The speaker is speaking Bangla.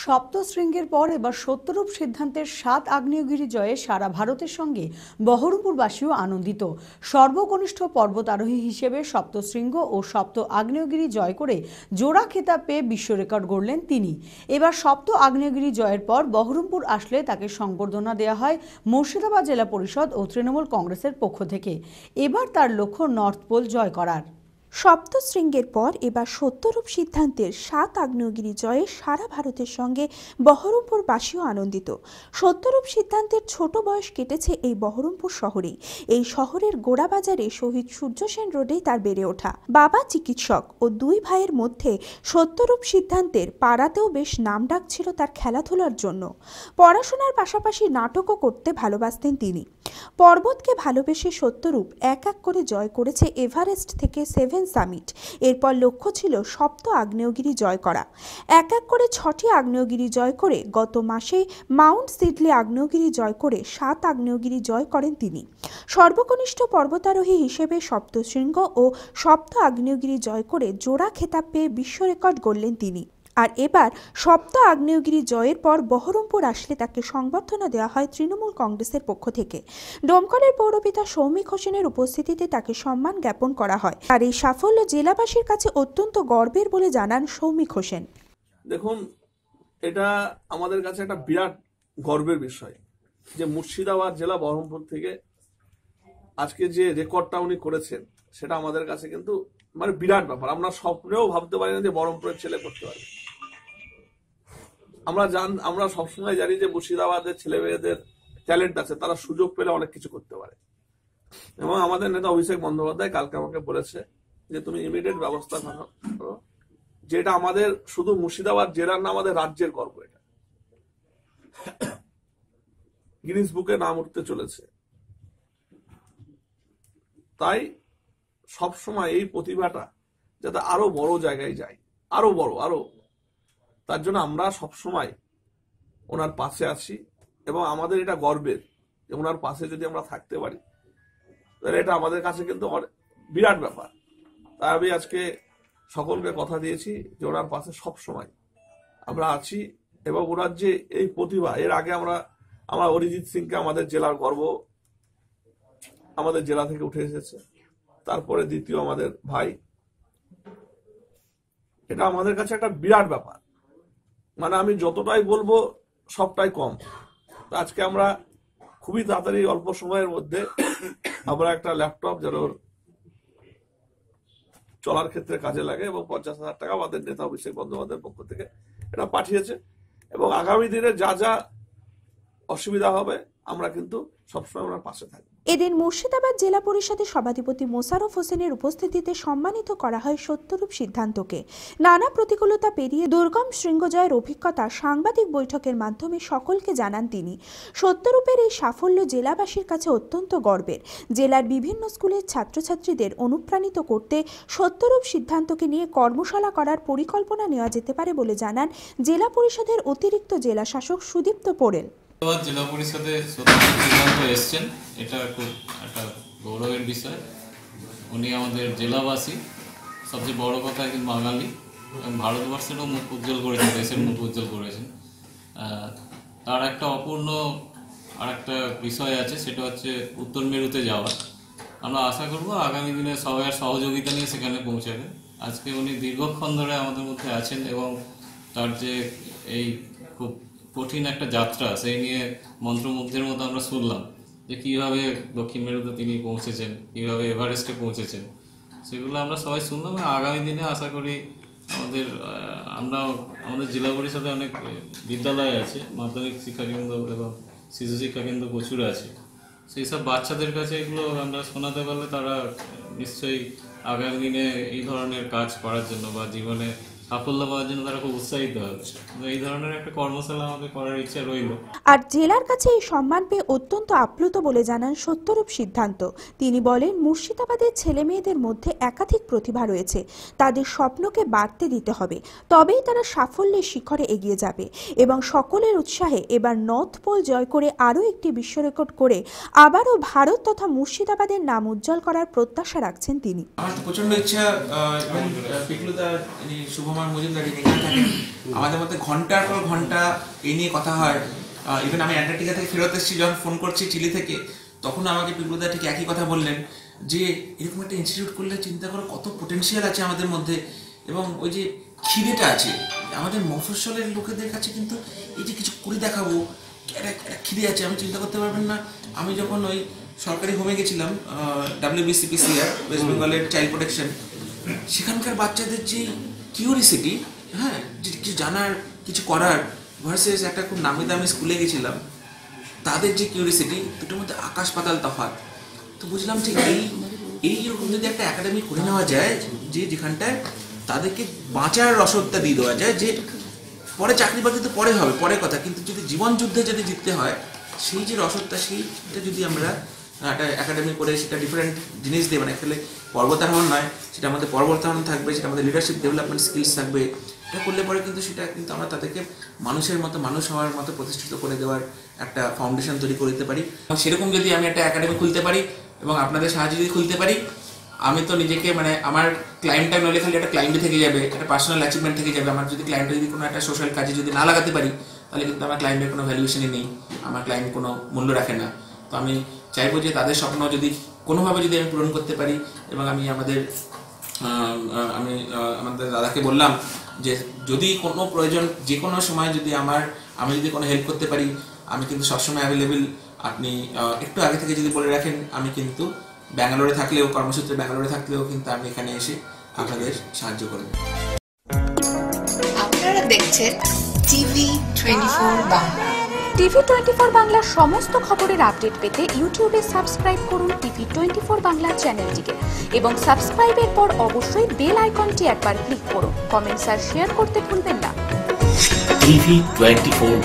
সপ্তশৃঙ্গের পর এবার সত্যরূপ সিদ্ধান্তের ৭ আগ্নেয়গিরি জয়ে সারা ভারতের সঙ্গে বহরমপুরবাসীও আনন্দিত। সর্বকনিষ্ঠ পর্বতারোহী হিসেবে সপ্তশৃঙ্গ ও সপ্ত আগ্নেয়গিরি জয় করে জোড়া খেতাব পেয়ে বিশ্ব রেকর্ড গড়লেন তিনি। এবার সপ্ত আগ্নেয়গিরি জয়ের পর বহরমপুর আসলে তাকে সংবর্ধনা দেওয়া হয় মুর্শিদাবাদ জেলা পরিষদ ও তৃণমূল কংগ্রেসের পক্ষ থেকে। এবার তার লক্ষ্য নর্থ পোল জয় করার। সপ্তশৃঙ্গের পর এবার সত্যরূপ সিদ্ধান্তের ৭ আগ্নেয়গিরি জয়ে সারা ভারতের সঙ্গে বহরমপুরবাসীও আনন্দিত। সত্যরূপ সিদ্ধান্তের ছোট বয়স কেটেছে এই বহরমপুর শহরেই। এই শহরের গোড়াবাজারে শহীদ সূর্য সেন রোডেই তার বেড়ে ওঠা। বাবা চিকিৎসক ও দুই ভাইয়ের মধ্যে সত্যরূপ সিদ্ধান্তের পাড়াতেও বেশ নামডাক ছিল তার খেলাধুলার জন্য। পড়াশোনার পাশাপাশি নাটকও করতে ভালোবাসতেন তিনি। পর্বতকে ভালোবেসে সত্যরূপ এক এক করে জয় করেছে এভারেস্ট থেকে 7 সামিট। এরপর লক্ষ্য ছিল সপ্ত আগ্নেয়গিরি জয় করা। এক এক করে 6টি আগ্নেয়গিরি জয় করে গত মাসে মাউন্ট সিডলি আগ্নেয়গিরি জয় করে 7 আগ্নেয়গিরি জয় করেন তিনি। সর্বকনিষ্ঠ পর্বতারোহী হিসেবে সপ্তশৃঙ্গ ও সপ্ত আগ্নেয়গিরি জয় করে জোড়া খেতাব পেয়ে বিশ্ব রেকর্ড গড়লেন তিনি। আর এবার সপ্ত আগ্নেয়গিরি জয়ের পর বহরমপুর আসলে তাকে সংবর্ধনা দেওয়া হয় তৃণমূল কংগ্রেসের পক্ষ থেকে। ডোমকলের পৌরপিতা সৌমিক হোসেনের উপস্থিতিতে তাকে সম্মান জ্ঞাপন করা হয়। আর এই সাফল্য জেলাবাসীর কাছে অত্যন্ত গর্বের বলে জানান সৌমিক হোসেন। দেখুন, এটা আমাদের কাছে একটা বিরাট গর্বের বিষয় যে মুর্শিদাবাদ জেলা বহরমপুর থেকে আজকে যে রেকর্ডটা উনি করেছেন সেটা আমাদের কাছে কিন্তু বিরাট ব্যাপার। আমরা স্বপ্নেও ভাবতে পারি না যে বহরমপুরের ছেলে করতে পারবে। আমরা সবসময় জানি যে মুর্শিদাবাদের ছেলে মেয়েদের ট্যালেন্ট আছে, তারা সুযোগ পেলে অনেক কিছু করতে পারে। এবং আমাদের নেতা অভিষেক বন্দ্যোপাধ্যায় কালকে আমাকে বলেছে যে তুমি ইমিডিয়েট ব্যবস্থা করো, যেটা আমাদের শুধু মুর্শিদাবাদ জেলার না, আমাদের রাজ্যের গর্ব। এটা গিনিস বুকে নাম উঠতে চলেছে। তাই সবসময় এই প্রতিভাটা যাতে আরো বড় জায়গায় যায়, আরো বড়, তার জন্য আমরা সবসময় ওনার পাশে আছি। এবং আমাদের এটা গর্বের যে ওনার পাশে যদি আমরা থাকতে পারি তাহলে এটা আমাদের কাছে কিন্তু বিরাট ব্যাপার। তাই আমি আজকে সকলকে কথা দিয়েছি যে ওনার পাশে সবসময় আমরা আছি। এবং ওনার যে এই প্রতিভা, এর আগে আমরা অরিজিৎ সিংকে আমাদের জেলার গর্ব, আমাদের জেলা থেকে উঠে এসেছে। তারপরে দ্বিতীয় আমাদের ভাই। এটা আমাদের কাছে একটা বিরাট ব্যাপার। আমি যতটাই বলবো সবটাই কম। আজকে আমরা খুবই তাড়াতাড়ি অল্প সময়ের মধ্যে আমরা একটা ল্যাপটপ যেন চলার ক্ষেত্রে কাজে লাগে এবং 50,000 টাকা আমাদের নেতা অভিষেক বন্দ্যোপাধ্যায়ের পক্ষ থেকে এটা পাঠিয়েছে। এবং আগামী দিনে যা যা অসুবিধা হবে আমরা কিন্তু সবসময় ওনার পাশে থাকবো। এদিন মুর্শিদাবাদ জেলা পরিষদের সভাধিপতি মোশাররফ হোসেনের উপস্থিতিতে সম্মানিত করা হয় সত্যরূপ সিদ্ধান্তকে। নানা প্রতিকূলতা পেরিয়ে দুর্গম শৃঙ্গজয়ের অভিজ্ঞতা সাংবাদিক বৈঠকের মাধ্যমে সকলকে জানান তিনি। সত্যরূপের এই সাফল্য জেলাবাসীর কাছে অত্যন্ত গর্বের। জেলার বিভিন্ন স্কুলের ছাত্রছাত্রীদের অনুপ্রাণিত করতে সত্যরূপ সিদ্ধান্তকে নিয়ে কর্মশালা করার পরিকল্পনা নেওয়া যেতে পারে বলে জানান জেলা পরিষদের অতিরিক্ত জেলা শাসক সুদীপ্ত পোড়েল। জেলা পরিষদে সত্যরূপ সিদ্ধান্ত এসছেন, এটা খুব একটা গৌরবের বিষয়। উনি আমাদের জেলাবাসী, সবচেয়ে বড় কথা একজন বাঙালি এবং ভারতবর্ষেরও মুখ উজ্জ্বল করেছেন, দেশের মুখ উজ্জ্বল করেছেন। তার একটা অপূর্ণ আর একটা বিষয় আছে, সেটা হচ্ছে উত্তর মেরুতে যাওয়া। আমরা আশা করব আগামী দিনে সবার সহযোগিতা নিয়ে সেখানে পৌঁছাবে। আজকে উনি দীর্ঘক্ষণ ধরে আমাদের মধ্যে আছেন এবং তার যে এই খুব কঠিন একটা যাত্রা, সেই নিয়ে মন্ত্রমুগ্ধের মতো আমরা শুনলাম যে কীভাবে দক্ষিণ মেরুতে তিনি পৌঁছেছেন, কীভাবে এভারেস্টে পৌঁছেছেন, সেগুলো আমরা সবাই শুনলাম। আগামী দিনে আশা করি আমাদের জেলা পরিষদে অনেক বিদ্যালয় আছে, মাধ্যমিক শিক্ষাকেন্দ্র এবং শিশু শিক্ষাকেন্দ্র প্রচুর আছে। সেই সব বাচ্চাদের কাছে এগুলো আমরা শোনাতে পারলে তারা নিশ্চয়ই আগামী দিনে এই ধরনের কাজ করার জন্য বা জীবনে সাফল্য পাওয়ার জন্য তারা খুব উৎসাহিত হবে। এই ধরনের একটা কর্মশালা আমাদের করার ইচ্ছা রইল। আর জেলার কাছে এই সম্মান পেয়ে অত্যন্ত আপ্লুত বলে জানান সত্যরূপ সিদ্ধান্ত। তিনি বলেন, মুর্শিদাবাদের ছেলে মেয়েদের মধ্যে একাধিক প্রতিভা রয়েছে, তাদের স্বপ্নকে বাড়তে দিতে হবে, তবেই তারা সাফল্যের শিখরে এগিয়ে যাবে। এবং সকলের উৎসাহে এবার নর্থ পোল জয় করে আরও একটি বিশ্ব রেকর্ড করে আবারও ভারত তথা মুর্শিদাবাদের নাম উজ্জ্বল করার প্রত্যাশা রাখছেন তিনি। আমার প্রচন্ড ইচ্ছা এবং পিকলুদা শুভম কুমার মজুমদার এখানে থাকেন, আমাদের মধ্যে ঘন্টার পর ঘন্টা এই নিয়ে কথা হয়। ইভেন আমি অ্যান্টার্কটিকা থেকে ফেরত এসেছি, যখন ফোন করছি চিলি থেকে, তখন আমাকে পিপুলদা ঠিক একই কথা বললেন যে এরকম একটা ইনস্টিটিউট করলে চিন্তা করো কত পোটেনশিয়াল আছে আমাদের মধ্যে, এবং ওই যে খিদেটা আছে আমাদের মফস্বলের লোকেদের কাছে, কিন্তু এই যে কিছু করে দেখাবো একটা খিদে আছে, আমি চিন্তা করতে পারবেন না। আমি যখন ওই সরকারি হোমে গেছিলাম, WBCPCR ওয়েস্ট বেঙ্গলের চাইল্ড প্রোটেকশন, সেখানকার বাচ্চাদের যে কিউরিসিটি, হ্যাঁ, যে কিছু জানার কিছু করার ভার্সেস একটা খুব নামি দামি স্কুলে গেছিলাম, তাদের যে কিউরিসিটি, দুটোর মধ্যে আকাশ পাতাল তফাৎ। তো বুঝলাম যে এইরকম যদি একটা একাডেমি করে নেওয়া যায়, যে যেখানটায় তাদেরকে বাঁচার রসদটা দিয়ে দেওয়া যায়, যে পরে চাকরি বাকরি তো পরে হবে, পরে কথা, কিন্তু যদি জীবন যুদ্ধে যদি জিততে হয়, সেই যে রসদটা, সেইটা যদি আমরা একটা একাডেমি করে সেটা ডিফারেন্ট জিনিস দিয়ে, মানে আসলে পর্বতারোহণ নয়, সেটা আমাদের পর্বতারোহণ থাকবে, সেটা আমাদের লিডারশিপ ডেভেলপমেন্ট স্কিলস থাকবে, এটা করলে পরে কিন্তু সেটা কিন্তু আমরা তাদেরকে মানুষের মতো, মানুষ হওয়ার মতো প্রতিষ্ঠিত করে দেওয়ার একটা ফাউন্ডেশন তৈরি করে দিতে পারি। সেরকম যদি আমি একটা একাডেমি খুলতে পারি এবং আপনাদের সাহায্যে যদি খুলতে পারি, আমি তো নিজেকে, মানে আমার ক্লায়েন্টটা নইলে খালি একটা ক্লায়েন্টই থেকে যাবে, একটা পার্সোনাল অ্যাচিভমেন্ট থেকে যাবে। আমার যদি ক্লায়েন্টটা যদি কোনো একটা সোশ্যাল কাজে যদি না লাগাতে পারি, তাহলে কিন্তু আমার ক্লায়েন্টের কোনো ভ্যালুয়েশনই নেই, আমার ক্লায়েন্ট কোনো মূল্য রাখে না। তো আমি চাইবো যে তাদের স্বপ্ন যদি কোনোভাবে যদি আমি পূরণ করতে পারি, এবং আমি আমাদের দাদাকে বললাম যে যদি কোনো প্রয়োজন, যে কোনো সময় যদি আমি যদি কোনো হেল্প করতে পারি, আমি কিন্তু সবসময় অ্যাভেলেবেল। আপনি একটু আগে থেকে যদি বলে রাখেন, আমি কিন্তু ব্যাঙ্গালোরে থাকলেও, কর্মসূত্রে ব্যাঙ্গালোরে থাকলেও কিন্তু আমি এখানে এসে আপনাদের সাহায্য করব। আপনারা দেখছেন TV24 বাংলা। TV24 বাংলার সমস্ত খবরের আপডেট পেতে ইউটিউবে সাবস্ক্রাইব করুন TV24 বাংলা চ্যানেলটিকে, এবং সাবস্ক্রাইবের পর অবশ্যই বেল আইকনটি একবার ক্লিক করুন। কমেন্টস আর শেয়ার করতে ভুলবেন না। TV24